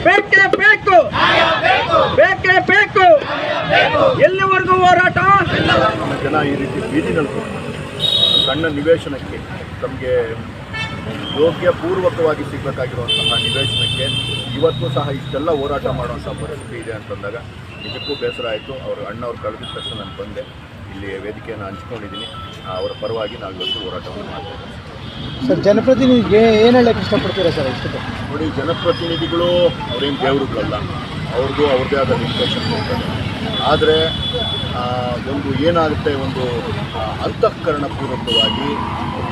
ಬೇಕೇ ಬೇಕು, ಬೇಕೇ ಬೇಕು. ಎಲ್ಲಿವರೆಗೂ ಹೋರಾಟ? ಜನ ಈ ರೀತಿ ಬೀದಿನಲ್ಲಿ ಸಣ್ಣ ನಿವೇಶನಕ್ಕೆ ತಮಗೆ ಯೋಗ್ಯ ಪೂರ್ವಕವಾಗಿ ಸಿಗಬೇಕಾಗಿರುವಂತಹ ನಿವೇಶನಕ್ಕೆ ಇವತ್ತು ಸಹ ಇಷ್ಟೆಲ್ಲ ಹೋರಾಟ ಮಾಡುವಂಥ ಪರಿಸ್ಥಿತಿ ಇದೆ ಅಂತಂದಾಗ ನಿಜಕ್ಕೂ ಬೇಸರ ಆಯಿತು. ಅವರು ಅಣ್ಣವ್ರು ಕಳೆದ ತಕ್ಷಣ ನಾನು ಬಂದೆ, ಇಲ್ಲಿ ವೇದಿಕೆಯನ್ನು ಹಂಚ್ಕೊಂಡಿದ್ದೀನಿ. ಅವರ ಪರವಾಗಿ ನಾವು ಇವತ್ತು ಹೋರಾಟವನ್ನು ಮಾಡ್ತೇವೆ. ಸರ್, ಜನಪ್ರತಿನಿಧಿಗೆ ಏನು ಹೇಳಕ್ಕೆ ಇಷ್ಟಪಡ್ತೀರಾ ಸರ್? ಇಷ್ಟು ನೋಡಿ, ಜನಪ್ರತಿನಿಧಿಗಳು ಅವರೇನು ದೇವರುಗಳಲ್ಲ, ಅವ್ರಿಗೂ ಅವ್ರದ್ದೇ ಆದ ಲಿಮಿಟೇಷನ್ ಇರ್ತದೆ. ಆದರೆ ಒಂದು ಏನಾಗುತ್ತೆ, ಒಂದು ಅಂತಃಕರಣ ಪೂರ್ವಕವಾಗಿ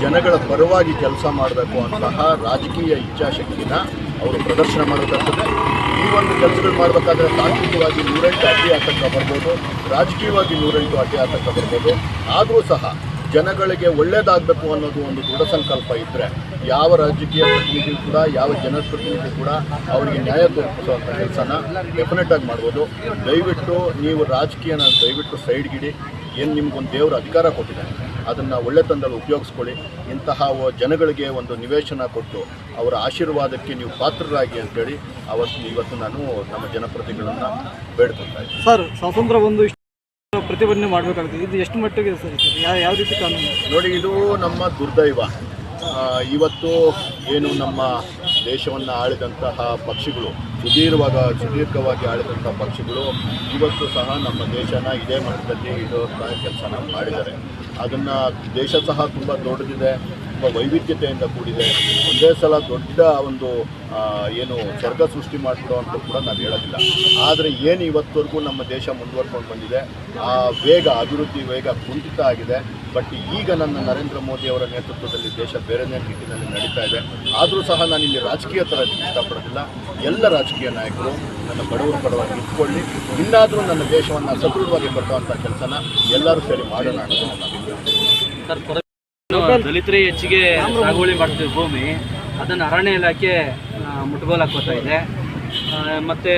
ಜನಗಳ ಪರವಾಗಿ ಕೆಲಸ ಮಾಡಬೇಕು ಅಂತಹ ರಾಜಕೀಯ ಇಚ್ಛಾಶಕ್ತಿನ ಅವರು ಪ್ರದರ್ಶನ ಮಾಡಬೇಕಾಗ್ತದೆ. ಈ ಒಂದು ಕೆಲಸಗಳು ಮಾಡಬೇಕಾದ್ರೆ ತಾಂತ್ರಿಕವಾಗಿ 108 ಅಡ್ಡಿ ಆತಂಕ ಬರ್ಬೋದು, ರಾಜಕೀಯವಾಗಿ 108 ಅಡ್ಡಿ ಆತಂಕ ಬರ್ಬೋದು. ಆದರೂ ಸಹ ಜನಗಳಿಗೆ ಒಳ್ಳೆಯದಾಗಬೇಕು ಅನ್ನೋದು ಒಂದು ದೃಢ ಸಂಕಲ್ಪ ಇದ್ದರೆ ಯಾವ ರಾಜಕೀಯ ಪ್ರತಿನಿಧಿ ಕೂಡ, ಯಾವ ಜನಪ್ರತಿನಿಧಿ ಕೂಡ ಅವರಿಗೆ ನ್ಯಾಯ ತೋರಿಸುವಂಥ ಕೆಲಸನ ಡೆಫಿನೆಟಾಗಿ ಮಾಡ್ಬೋದು. ದಯವಿಟ್ಟು ನೀವು ರಾಜಕೀಯನ ದಯವಿಟ್ಟು ಸೈಡ್ಗಿಡಿ. ಏನು ನಿಮ್ಗೊಂದು ದೇವರ ಅಧಿಕಾರ ಕೊಟ್ಟಿದ್ದಾರೆ, ಅದನ್ನು ಒಳ್ಳೆತನದಲ್ಲಿ ಉಪಯೋಗಿಸ್ಕೊಳ್ಳಿ. ಇಂತಹ ಜನಗಳಿಗೆ ಒಂದು ನಿವೇಶನ ಕೊಟ್ಟು ಅವರ ಆಶೀರ್ವಾದಕ್ಕೆ ನೀವು ಪಾತ್ರರಾಗಿ ಅಂತೇಳಿ ಇವತ್ತು ನಾನು ನಮ್ಮ ಜನಪ್ರತಿನಿಧಿಗಳನ್ನು ಬೇಡ್ಕೊಳ್ತಾ ಇದ್ದೀನಿ. ಸರ್, ಸ್ವಾತಂತ್ರ್ಯ ಒಂದು ಪ್ರತಿಭಟನೆ ಮಾಡಬೇಕಾಗುತ್ತೆ, ಇದು ಎಷ್ಟು ಮಟ್ಟಿಗೆ ಸರ್? ಯಾವ ರೀತಿ ಕಾನೂನು? ನೋಡಿ, ಇದು ನಮ್ಮ ದುರ್ದೈವ. ಇವತ್ತು ಏನು ನಮ್ಮ ದೇಶವನ್ನು ಆಳಿದಂತಹ ಪಕ್ಷಗಳು, ಸುದೀರ್ಘವಾಗಿ ಆಳಿದಂಥ ಪಕ್ಷಗಳು ಇವತ್ತು ಸಹ ನಮ್ಮ ದೇಶನ ಇದೇ ಮಟ್ಟದಲ್ಲಿ ಇಡೋ ಕೆಲಸನ ಮಾಡಿದ್ದಾರೆ. ಅದನ್ನು ದೇಶ ಸಹ ತುಂಬ ದೊಡ್ಡದಿದೆ, ತುಂಬ ವೈವಿಧ್ಯತೆಯಿಂದ ಕೂಡಿದೆ. ಒಂದೇ ಸಲ ದೊಡ್ಡ ಒಂದು ಏನು ಸ್ವರ್ಗ ಸೃಷ್ಟಿ ಮಾಡಿಬಿಡುವಂಥ ಕೂಡ ನಾವು ಹೇಳೋದಿಲ್ಲ. ಆದರೆ ಏನು ಇವತ್ತವರೆಗೂ ನಮ್ಮ ದೇಶ ಮುಂದುವರ್ಕೊಂಡು ಬಂದಿದೆ, ಆ ಅಭಿವೃದ್ಧಿ ವೇಗ ಕುಂಠಿತ ಆಗಿದೆ. ಬಟ್ ಈಗ ನನ್ನ ನರೇಂದ್ರ ಮೋದಿ ಅವರ ನೇತೃತ್ವದಲ್ಲಿ ದೇಶ ಬೇರೆನೇ ರೀತಿಯಲ್ಲಿ ನಡೀತಾ ಇದೆ. ಆದರೂ ಸಹ ನಾನು ಇಲ್ಲಿ ರಾಜಕೀಯ ಥರ ಇಷ್ಟಪಡೋದಿಲ್ಲ. ಎಲ್ಲ ರಾಜಕೀಯ ನಾಯಕರು ನನ್ನ ಬಡವರ ಪರವಾಗಿ ನಿಂತ್ಕೊಳ್ಳಿ, ಇನ್ನಾದರೂ ನನ್ನ ದೇಶವನ್ನು ಸದೃಢವಾಗಿ ಕಟ್ಟುವಂಥ ಕೆಲಸನ ಎಲ್ಲರೂ ಸೇರಿ ಮಾಡೋಣ ಅನ್ನೋದು. ದಲಿತರೇ ಹೆಚ್ಚಿಗೆ ಸಾಗುವಳಿ ಮಾಡ್ತೀವಿ ಭೂಮಿ, ಅದನ್ನು ಅರಣ್ಯ ಇಲಾಖೆ ಮುಟ್ಟುಗೋಲು ಹಾಕೋತಾ ಇದೆ. ಮತ್ತು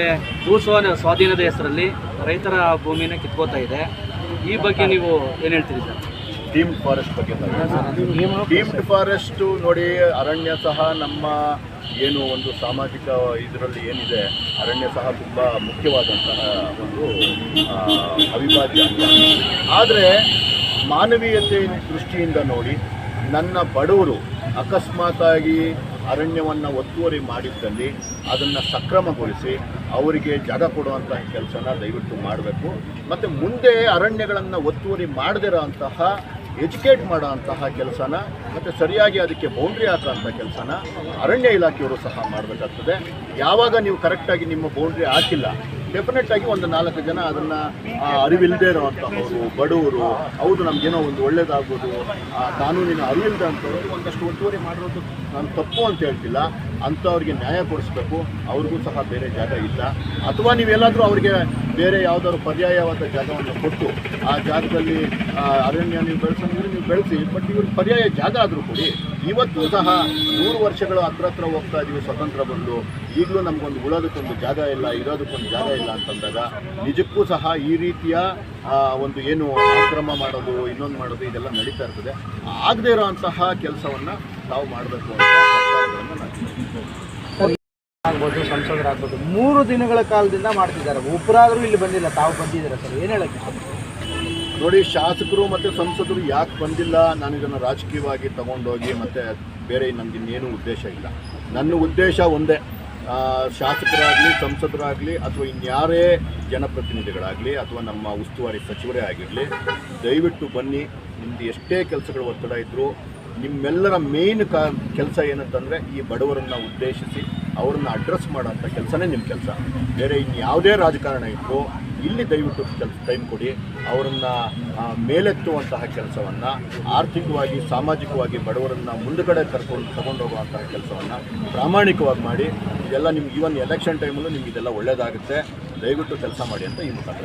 ಭೂ ಸ್ವಾಧೀನದ ಹೆಸರಲ್ಲಿ ರೈತರ ಭೂಮಿನ ಕಿತ್ಕೋತಾ ಇದೆ. ಈ ಬಗ್ಗೆ ನೀವು ಏನು ಹೇಳ್ತೀರಿ ಸರ್? ಡೀಮ್ಡ್ ಫಾರೆಸ್ಟ್ ಬಗ್ಗೆ ಡೀಮ್ಡ್ ಫಾರೆಸ್ಟು ನೋಡಿ, ಅರಣ್ಯ ಸಹ ನಮ್ಮ ಏನು ಒಂದು ಸಾಮಾಜಿಕ ಇದರಲ್ಲಿ ಏನಿದೆ, ಅರಣ್ಯ ಸಹ ತುಂಬ ಮುಖ್ಯವಾದಂತಹ ಒಂದು ಅವಿಭಾಜ್ಯ ಅಂಗ. ಆದರೆ ಮಾನವೀಯತೆ ದೃಷ್ಟಿಯಿಂದ ನೋಡಿ, ನನ್ನ ಬಡವರು ಅಕಸ್ಮಾತಾಗಿ ಅರಣ್ಯವನ್ನು ಒತ್ತುವರಿ ಮಾಡಿದ್ದಲ್ಲಿ ಅದನ್ನು ಸಕ್ರಮಗೊಳಿಸಿ ಅವರಿಗೆ ಜಾಗ ಕೊಡುವಂತಹ ಕೆಲಸನ ದಯವಿಟ್ಟು ಮಾಡಬೇಕು. ಮತ್ತು ಮುಂದೆ ಅರಣ್ಯಗಳನ್ನು ಒತ್ತುವರಿ ಮಾಡದಿರೋ ಅಂತಹ ಎಜುಕೇಟ್ ಮಾಡೋಂತಹ ಕೆಲಸನ ಮತ್ತು ಸರಿಯಾಗಿ ಅದಕ್ಕೆ ಬೌಂಡ್ರಿ ಹಾಕೋಂಥ ಕೆಲಸನ ಅರಣ್ಯ ಇಲಾಖೆಯವರು ಸಹ ಮಾಡಬೇಕಾಗ್ತದೆ. ಯಾವಾಗ ನೀವು ಕರೆಕ್ಟಾಗಿ ನಿಮ್ಮ ಬೌಂಡ್ರಿ ಹಾಕಿಲ್ಲ, ಡೆಫಿನೆಟ್ಟಾಗಿ ಒಂದು 4 ಜನ ಅದನ್ನು ಅರಿವಿಲ್ಲದೆ ಇರೋವಂಥವ್ರು, ಬಡವರು, ಹೌದು ನಮಗೇನೋ ಒಂದು ಒಳ್ಳೇದಾಗ್ಬೋದು, ಆ ಕಾನೂನಿನ ಅರಿವಿಲ್ಲದೆ ಅಂಥವ್ರಿಗೆ ಒಂದಷ್ಟು ಒತ್ತುವರಿ ಮಾಡಿರೋದು ನಾನು ತಪ್ಪು ಅಂತ ಹೇಳ್ತಿಲ್ಲ. ಅಂಥವ್ರಿಗೆ ನ್ಯಾಯ ಕೊಡಿಸ್ಬೇಕು. ಅವ್ರಿಗೂ ಸಹ ಬೇರೆ ಜಾಗ ಇಲ್ಲ. ಅಥವಾ ನೀವೆಲ್ಲಾದರೂ ಅವರಿಗೆ ಬೇರೆ ಯಾವುದಾದ್ರು ಪರ್ಯಾಯವಾದ ಜಾಗವನ್ನು ಕೊಟ್ಟು ಆ ಜಾಗದಲ್ಲಿ ಅರಣ್ಯ ನೀವು ಬೆಳೆಸೋಂಗಿದ್ರೆ ನೀವು ಬೆಳೆಸಿ, ಬಟ್ ಇವ್ರಿಗೆ ಪರ್ಯಾಯ ಜಾಗ ಆದರೂ ಕೊಡಿ. ಇವತ್ತು ಸಹ 100 ವರ್ಷಗಳು ಹತ್ರ ಹೋಗ್ತಾ ಇದ್ದೀವಿ ಸ್ವತಂತ್ರ ಬಂದು, ಈಗಲೂ ನಮಗೊಂದು ಉಳೋದಕ್ಕೊಂದು ಜಾಗ ಇಲ್ಲ, ಇರೋದಕ್ಕೊಂದು ಜಾಗ ಇಲ್ಲ ಅಂತಂದಾಗ ನಿಜಕ್ಕೂ ಸಹ ಈ ರೀತಿಯ ಒಂದು ಏನು ಆಕ್ರಮ ಮಾಡೋದು, ಇನ್ನೊಂದು ಮಾಡೋದು, ಇದೆಲ್ಲ ನಡೀತಾ ಇರ್ತದೆ. ಆಗದೇ ಇರೋಂತಹ ಕೆಲಸವನ್ನು ತಾವು ಮಾಡಬೇಕು ಅಂತ ಆಗ್ಬೋದು, ಸಂಸದರಾಗ್ಬೋದು, 3 ದಿನಗಳ ಕಾಲದಿಂದ ಮಾಡ್ತಿದ್ದಾರೆ. ಒಬ್ಬರಾದರೂ ಇಲ್ಲಿ ಬಂದಿಲ್ಲ, ತಾವು ಬಂದಿದ್ದೀರಾ ಸರ್, ಏನು ಹೇಳಕ್ಕೆ? ನೋಡಿ, ಶಾಸಕರು ಮತ್ತು ಸಂಸದರು ಯಾಕೆ ಬಂದಿಲ್ಲ, ನಾನು ಇದನ್ನು ರಾಜಕೀಯವಾಗಿ ತಗೊಂಡೋಗಿ ಮತ್ತು ಬೇರೆ ನನಗಿನ್ನೇನು ಉದ್ದೇಶ ಇಲ್ಲ. ನನ್ನ ಉದ್ದೇಶ ಒಂದೇ, ಶಾಸಕರಾಗಲಿ, ಸಂಸದರಾಗಲಿ, ಅಥವಾ ಇನ್ಯಾರೇ ಜನಪ್ರತಿನಿಧಿಗಳಾಗಲಿ, ಅಥವಾ ನಮ್ಮ ಉಸ್ತುವಾರಿ ಸಚಿವರೇ ಆಗಿರಲಿ, ದಯವಿಟ್ಟು ಬನ್ನಿ. ನಿಮ್ಮದು ಎಷ್ಟೇ ಕೆಲಸಗಳು ಒತ್ತಡ ಇದ್ದರೂ ನಿಮ್ಮೆಲ್ಲರ ಮೇಯ್ನ್ ಕೆಲಸ ಏನಂತಂದರೆ ಈ ಬಡವರನ್ನು ಉದ್ದೇಶಿಸಿ ಅವರನ್ನು ಅಡ್ರೆಸ್ ಮಾಡೋಂಥ ಕೆಲಸನೇ ನಿಮ್ಮ ಕೆಲಸ. ಬೇರೆ ಇನ್ಯಾವುದೇ ರಾಜಕಾರಣ ಇದ್ದರೂ ಇಲ್ಲಿ ದಯವಿಟ್ಟು ಟೈಮ್ ಕೊಡಿ. ಅವರನ್ನು ಮೇಲೆತ್ತುವಂತಹ ಕೆಲಸವನ್ನು, ಆರ್ಥಿಕವಾಗಿ ಸಾಮಾಜಿಕವಾಗಿ ಬಡವರನ್ನು ಮುಂದುಗಡೆ ತಗೊಂಡೋಗುವಂತಹ ಕೆಲಸವನ್ನು ಪ್ರಾಮಾಣಿಕವಾಗಿ ಮಾಡಿ. ಇದೆಲ್ಲ ನಿಮ್ಗೆ ಈವನ್ ಎಲೆಕ್ಷನ್ ಟೈಮಲ್ಲೂ ನಿಮ್ಗೆ ಇದೆಲ್ಲ ಒಳ್ಳೆಯದಾಗುತ್ತೆ. ದಯವಿಟ್ಟು ಕೆಲಸ ಮಾಡಿ ಅಂತ ಈ ಮುಖಾಂತರ